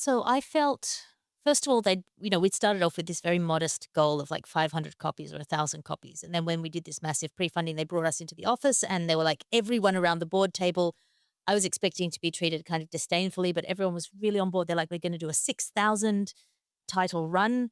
So I felt, first of all, we'd started off with this very modest goal of like 500 copies or 1,000 copies. And then when we did this massive pre funding, they brought us into the office and they were like, everyone around the board table. I was expecting to be treated kind of disdainfully, but everyone was really on board. They're like, we're going to do a 6,000 title run.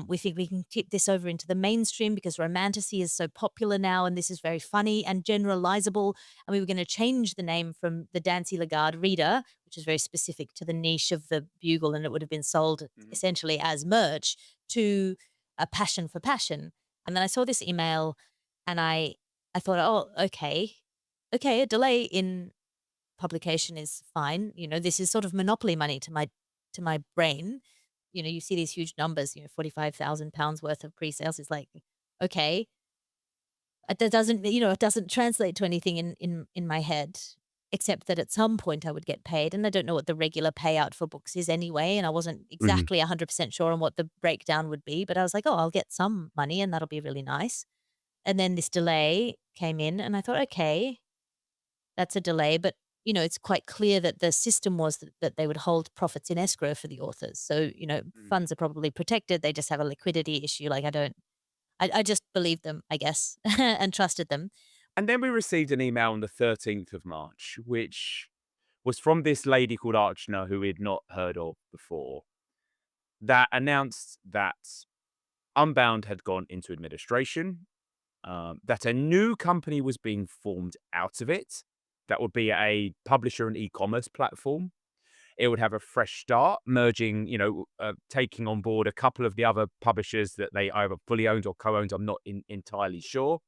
We think we can tip this over into the mainstream because Romantasy is so popular now, and this is very funny and generalizable. And we were going to change the name from the Dancy Lagarde Reader, which is very specific to the niche of the Bugle, and it would have been sold Mhm. essentially as merch, to a passion for passion. And then I saw this email, and I thought, oh, okay, a delay in publication is fine. This is sort of monopoly money to my brain. You see these huge numbers, £45,000 worth of pre-sales is like, okay, that doesn't, it doesn't translate to anything in my head, except that at some point I would get paid. And I don't know what the regular payout for books is anyway. And I wasn't Mhm. exactly 100% sure on what the breakdown would be, but I was like, oh, I'll get some money and that'll be really nice. And then this delay came in and I thought, okay, that's a delay, but, it's quite clear that the system was that they would hold profits in escrow for the authors. So, Mm. funds are probably protected. They just have a liquidity issue. Like, I just believed them, I guess, and trusted them. And then we received an email on the 13th of March, which was from this lady called Archana, who we'd not heard of before, that announced that Unbound had gone into administration, that a new company was being formed out of it. That would be a publisher and e-commerce platform. It would have a fresh start, merging, taking on board a couple of the other publishers that they either fully owned or co-owned. I'm not entirely sure.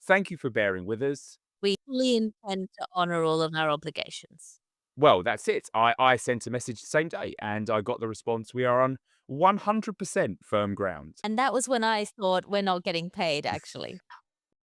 Thank you for bearing with us. We fully intend to honor all of our obligations. Well, that's it. I sent a message the same day and I got the response. We are on 100% firm ground. And that was when I thought we're not getting paid, actually.